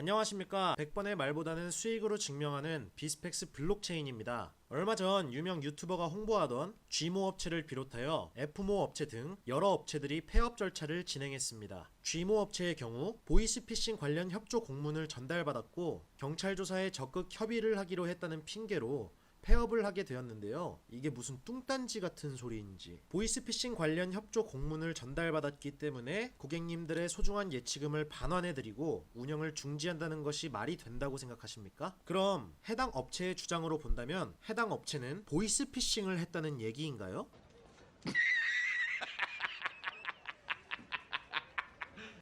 안녕하십니까. 100번의 말보다는 수익으로 증명하는 비스펙스 블록체인입니다. 얼마 전 유명 유튜버가 홍보하던 G모 업체를 비롯하여 F모 업체 등 여러 업체들이 폐업 절차를 진행했습니다. G모 업체의 경우 보이스피싱 관련 협조 공문을 전달받았고 경찰 조사에 적극 협의를 하기로 했다는 핑계로 폐업을 하게 되었는데요. 이게 무슨 뚱딴지 같은 소리인지. 보이스피싱 관련 협조 공문을 전달받았기 때문에 고객님들의 소중한 예치금을 반환해드리고 운영을 중지한다는 것이 말이 된다고 생각하십니까? 그럼 해당 업체의 주장으로 본다면 해당 업체는 보이스피싱을 했다는 얘기인가요?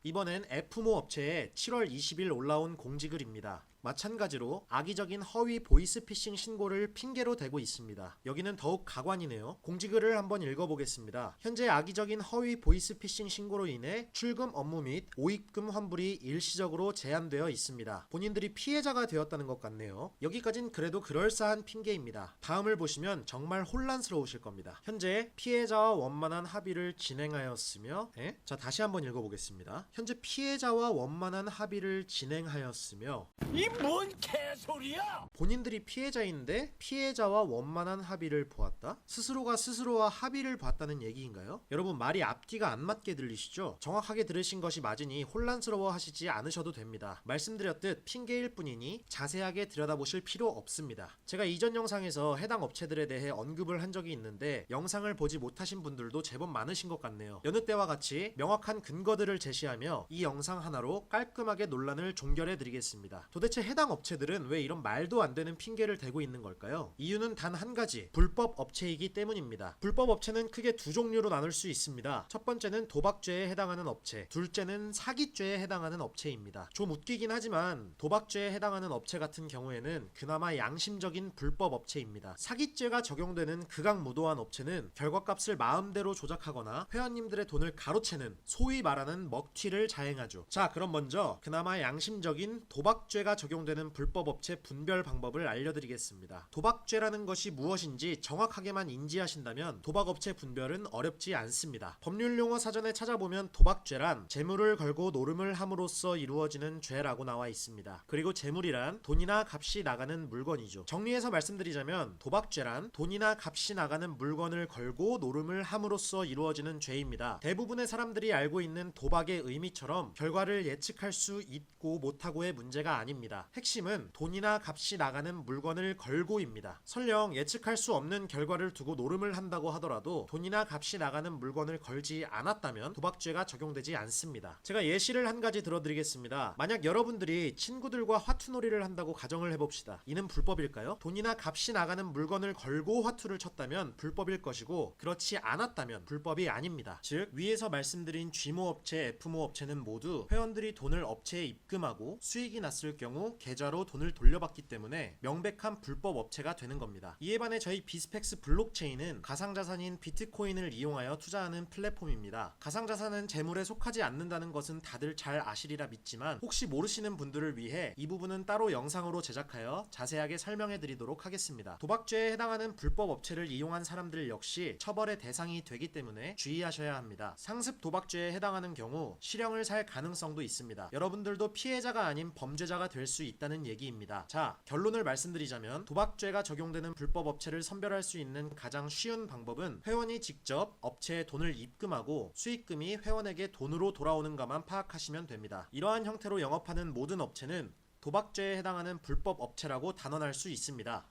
이번엔 F모 업체의 7월 20일 올라온 공지글입니다. 마찬가지로 악의적인 허위 보이스피싱 신고를 핑계로 대고 있습니다. 여기는 더욱 가관이네요. 공지글을 한번 읽어보겠습니다. 현재 악의적인 허위 보이스피싱 신고로 인해 출금 업무 및 오입금 환불이 일시적으로 제한되어 있습니다. 본인들이 피해자가 되었다는 것 같네요. 여기까진 그래도 그럴싸한 핑계입니다. 다음을 보시면 정말 혼란스러우실 겁니다. 현재 피해자와 원만한 합의를 진행하였으며 자, 다시 한번 읽어보겠습니다. 현재 피해자와 원만한 합의를 진행하였으며 이 뭔 개소리야! 본인들이 피해자인데 피해자와 원만한 합의를 보았다? 스스로가 스스로와 합의를 보았다는 얘기인가요? 여러분 말이 앞뒤가 안 맞게 들리시죠? 정확하게 들으신 것이 맞으니 혼란스러워 하시지 않으셔도 됩니다. 말씀드렸듯 핑계일 뿐이니 자세하게 들여다보실 필요 없습니다. 제가 이전 영상에서 해당 업체들에 대해 언급을 한 적이 있는데 영상을 보지 못하신 분들도 제법 많으신 것 같네요. 여느 때와 같이 명확한 근거들을 제시하며 이 영상 하나로 깔끔하게 논란을 종결해 드리겠습니다. 도대체 해당 업체들은 왜 이런 말도 안 되는 핑계를 대고 있는 걸까요? 이유는 단 한 가지, 불법 업체이기 때문입니다. 불법 업체는 크게 두 종류로 나눌 수 있습니다. 첫 번째는 도박죄에 해당하는 업체, 둘째는 사기죄에 해당하는 업체입니다. 좀 웃기긴 하지만 도박죄에 해당하는 업체 같은 경우에는 그나마 양심적인 불법 업체입니다. 사기죄가 적용되는 극악무도한 업체는 결과값을 마음대로 조작하거나 회원님들의 돈을 가로채는 소위 말하는 먹튀를 자행하죠. 자, 그럼 먼저 그나마 양심적인 도박죄가 적용되는 불법 업체 분별 방법을 알려드리겠습니다. 도박죄라는 것이 무엇인지 정확하게만 인지하신다면 도박업체 분별은 어렵지 않습니다. 법률용어 사전에 찾아보면 도박죄란 재물을 걸고 노름을 함으로써 이루어지는 죄라고 나와 있습니다. 그리고 재물이란 돈이나 값이 나가는 물건이죠. 정리해서 말씀드리자면 도박죄란 돈이나 값이 나가는 물건을 걸고 노름을 함으로써 이루어지는 죄입니다. 대부분의 사람들이 알고 있는 도박의 의미처럼 결과를 예측할 수 있고 못하고의 문제가 아닙니다. 핵심은 돈이나 값이 나가는 물건을 걸고입니다. 설령 예측할 수 없는 결과를 두고 노름을 한다고 하더라도 돈이나 값이 나가는 물건을 걸지 않았다면 도박죄가 적용되지 않습니다. 제가 예시를 한 가지 들어드리겠습니다. 만약 여러분들이 친구들과 화투놀이를 한다고 가정을 해봅시다. 이는 불법일까요? 돈이나 값이 나가는 물건을 걸고 화투를 쳤다면 불법일 것이고 그렇지 않았다면 불법이 아닙니다. 즉 위에서 말씀드린 G모 업체, F모 업체는 모두 회원들이 돈을 업체에 입금하고 수익이 났을 경우 계좌로 돈을 돌려받기 때문에 명백한 불법 업체가 되는 겁니다. 이에 반해 저희 비스펙스 블록체인은 가상자산인 비트코인을 이용하여 투자하는 플랫폼입니다. 가상자산은 재물에 속하지 않는다는 것은 다들 잘 아시리라 믿지만 혹시 모르시는 분들을 위해 이 부분은 따로 영상으로 제작하여 자세하게 설명해 드리도록 하겠습니다. 도박죄에 해당하는 불법 업체를 이용한 사람들 역시 처벌의 대상이 되기 때문에 주의하셔야 합니다. 상습 도박죄에 해당하는 경우 실형을 살 가능성도 있습니다. 여러분들도 피해자가 아닌 범죄자가 될 수 있다는 얘기입니다. 자, 결론을 말씀드리자면 도박죄가 적용되는 불법 업체를 선별할 수 있는 가장 쉬운 방법은 회원이 직접 업체에 돈을 입금하고 수익금이 회원에게 돈으로 돌아오는가만 파악하시면 됩니다. 이러한 형태로 영업하는 모든 업체는 도박죄에 해당하는 불법 업체라고 단언할 수 있습니다.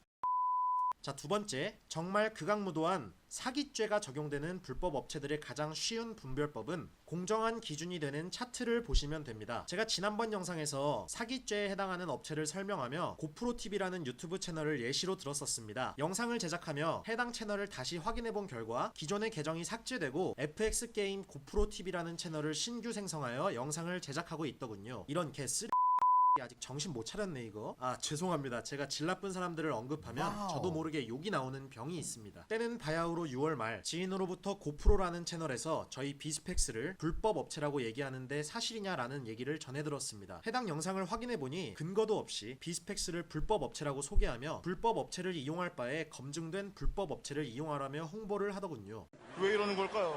자, 두 번째, 정말 극악무도한 사기죄가 적용되는 불법 업체들의 가장 쉬운 분별법은 공정한 기준이 되는 차트를 보시면 됩니다. 제가 지난번 영상에서 사기죄에 해당하는 업체를 설명하며 고프로TV라는 유튜브 채널을 예시로 들었었습니다. 영상을 제작하며 해당 채널을 다시 확인해본 결과 기존의 계정이 삭제되고 FX게임 고프로TV라는 채널을 신규 생성하여 영상을 제작하고 있더군요. 이런 개쓰 아직 정신 못 차렸네 이거. 아, 죄송합니다. 제가 질 나쁜 사람들을 언급하면 저도 모르게 욕이 나오는 병이 있습니다. 때는 바야흐로 6월 말 지인으로부터 고프로라는 채널에서 저희 비스펙스를 불법 업체라고 얘기하는데 사실이냐라는 얘기를 전해들었습니다. 해당 영상을 확인해보니 근거도 없이 비스펙스를 불법 업체라고 소개하며 불법 업체를 이용할 바에 검증된 불법 업체를 이용하라며 홍보를 하더군요. 왜 이러는 걸까요?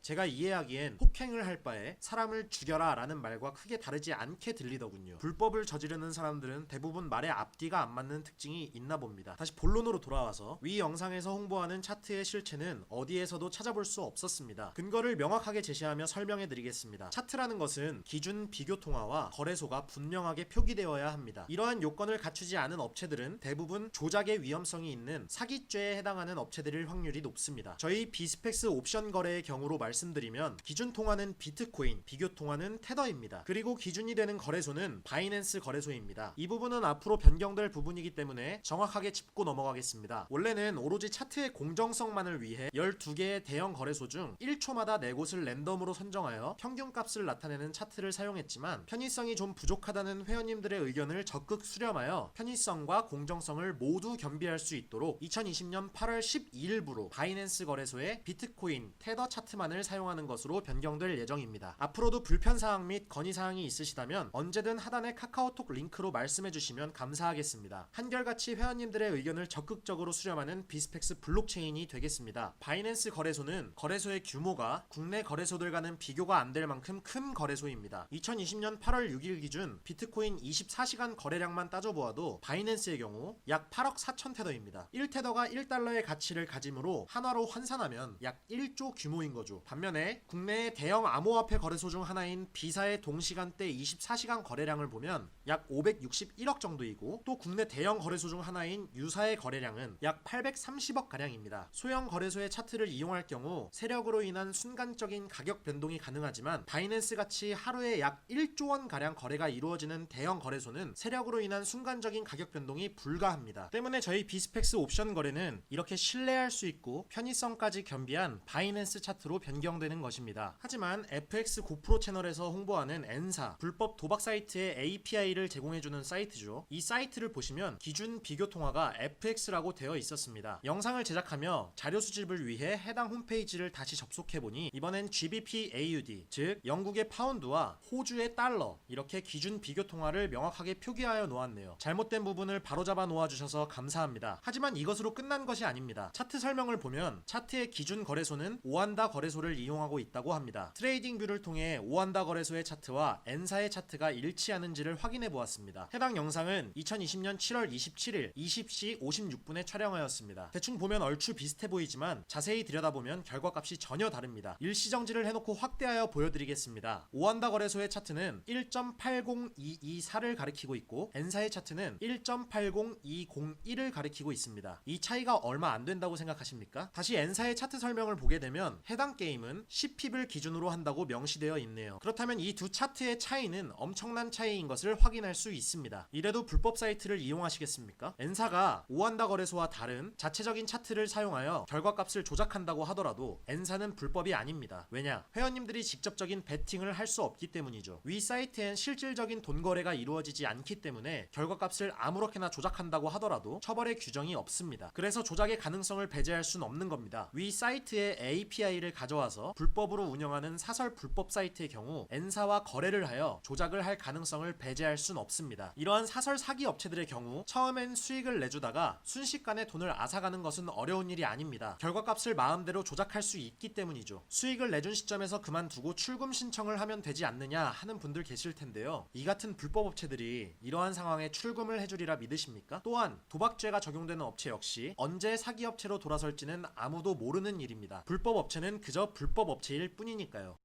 제가 이해하기엔 폭행을 할 바에 사람을 죽여라 라는 말과 크게 다르지 않게 들리더군요. 불법을 저지르는 사람들은 대부분 말의 앞뒤가 안 맞는 특징이 있나 봅니다. 다시 본론으로 돌아와서 위 영상에서 홍보하는 차트의 실체는 어디에서도 찾아볼 수 없었습니다. 근거를 명확하게 제시하며 설명해 드리겠습니다. 차트라는 것은 기준 비교 통화와 거래소가 분명하게 표기되어야 합니다. 이러한 요건을 갖추지 않은 업체들은 대부분 조작의 위험성이 있는 사기죄에 해당하는 업체들일 확률이 높습니다. 저희 비스펙스 옵션 거래의 경우로 말씀드리면 기준 통화는 비트코인, 비교 통화는 테더입니다. 그리고 기준이 되는 거래소는 바이낸스 거래소입니다. 이 부분은 앞으로 변경될 부분이기 때문에 정확하게 짚고 넘어가겠습니다. 원래는 오로지 차트의 공정성만을 위해 12개의 대형 거래소 중 1초마다 4곳을 랜덤으로 선정하여 평균값을 나타내는 차트를 사용했지만 편의성이 좀 부족하다는 회원님들의 의견을 적극 수렴하여 편의성과 공정성을 모두 겸비할 수 있도록 2020년 8월 12일부로 바이낸스 거래소의 비트코인, 테더 차트만을 사용하는 것으로 변경될 예정입니다. 앞으로도 불편사항 및 건의사항이 있으시다면 언제든 하단의 카카오톡 링크로 말씀해주시면 감사하겠습니다. 한결같이 회원님들의 의견을 적극적으로 수렴하는 비스펙스 블록체인이 되겠습니다. 바이낸스 거래소는 거래소의 규모가 국내 거래소들과는 비교가 안 될 만큼 큰 거래소입니다. 2020년 8월 6일 기준 비트코인 24시간 거래량만 따져보아도 바이낸스의 경우 약 8억 4천 테더입니다. 1테더가 1달러의 가치를 가지므로 한화로 환산하면 약 1조 규모인 거죠. 반면에 국내의 대형 암호화폐 거래소 중 하나인 비사의 동시간대 24시간 거래량을 보면 약 561억 정도이고 또 국내 대형 거래소 중 하나인 유사의 거래량은 약 830억 가량입니다. 소형 거래소의 차트를 이용할 경우 세력으로 인한 순간적인 가격 변동이 가능하지만 바이낸스 같이 하루에 약 1조 원 가량 거래가 이루어지는 대형 거래소는 세력으로 인한 순간적인 가격 변동이 불가합니다. 때문에 저희 비스펙스 옵션 거래는 이렇게 신뢰할 수 있고 편의성까지 겸비한 바이낸스 차트로 변경되는 것입니다. 하지만 FX 고프로 채널에서 홍보하는 엔사 불법 도박 사이트의 API를 제공해주는 사이트죠. 이 사이트를 보시면 기준 비교 통화가 FX라고 되어 있었습니다. 영상을 제작하며 자료 수집을 위해 해당 홈페이지를 다시 접속해보니 이번엔 GBP AUD 즉 영국의 파운드와 호주의 달러 이렇게 기준 비교 통화를 명확하게 표기하여 놓았네요. 잘못된 부분을 바로잡아 놓아주셔서 감사합니다. 하지만 이것으로 끝난 것이 아닙니다. 차트 설명을 보면 차트의 기준 거래소는 오한다 거래소를 이용하고 있다고 합니다. 트레이딩 뷰를 통해 오한다 거래소의 차트와 엔사의 차트가 일치하는지를 확인해 보았습니다. 해당 영상은 2020년 7월 27일 20시 56분에 촬영하였습니다. 대충 보면 얼추 비슷해 보이지만 자세히 들여다보면 결과값이 전혀 다릅니다. 일시정지를 해놓고 확대하여 보여드리겠습니다. 오한다 거래소의 차트는 1.80224를 가리키고 있고 엔사의 차트는 1.80201을 가리키고 있습니다. 이 차이가 얼마 안 된다고 생각하십니까? 다시 엔사의 차트 설명을 보게 되면 해당 게임은 10핍을 기준으로 한다고 명시되어 있네요. 그렇다면 이 두 차트의 차이는 엄청난 차이인 것을 확인할 수 있습니다. 이래도 불법 사이트를 이용하시겠습니까? 엔사가 오한다 거래소와 다른 자체적인 차트를 사용하여 결과값을 조작한다고 하더라도 엔사는 불법이 아닙니다. 왜냐? 회원님들이 직접적인 베팅을 할 수 없기 때문이죠. 위 사이트엔 실질적인 돈 거래가 이루어지지 않기 때문에 결과값을 아무렇게나 조작한다고 하더라도 처벌의 규정이 없습니다. 그래서 조작의 가능성을 배제할 수는 없는 겁니다. 위 사이트의 API를 가져와서 불법으로 운영하는 사설 불법 사이트의 경우 엔사와 거래를 하여 조작을 할 가능성을 배제할 수는 없습니다. 이러한 사설 사기 업체들의 경우 처음엔 수익을 내주다가 순식간에 돈을 앗아가는 것은 어려운 일이 아닙니다. 결과값을 마음대로 조작할 수 있기 때문이죠. 수익을 내준 시점에서 그만두고 출금 신청을 하면 되지 않느냐 하는 분들 계실 텐데요. 이 같은 불법 업체들이 이러한 상황에 출금을 해주리라 믿으십니까? 또한 도박죄가 적용되는 업체 역시 언제 사기 업체로 돌아설지는 아무도 모르는 일입니다. 불법 업체는 그저 불법 업체일 뿐이니까요.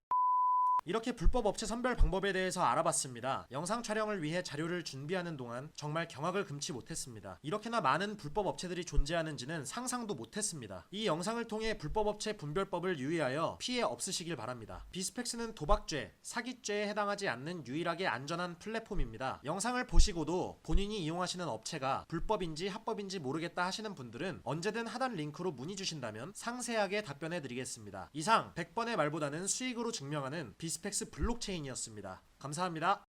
이렇게 불법 업체 선별 방법에 대해서 알아봤습니다. 영상 촬영을 위해 자료를 준비하는 동안 정말 경악을 금치 못했습니다. 이렇게나 많은 불법 업체들이 존재하는지는 상상도 못했습니다. 이 영상을 통해 불법 업체 분별법을 유의하여 피해 없으시길 바랍니다. 비스펙스는 도박죄, 사기죄에 해당하지 않는 유일하게 안전한 플랫폼입니다. 영상을 보시고도 본인이 이용하시는 업체가 불법인지 합법인지 모르겠다 하시는 분들은 언제든 하단 링크로 문의 주신다면 상세하게 답변해 드리겠습니다. 이상 100번의 말보다는 수익으로 증명하는 비스펙스 블록체인이었습니다. 감사합니다.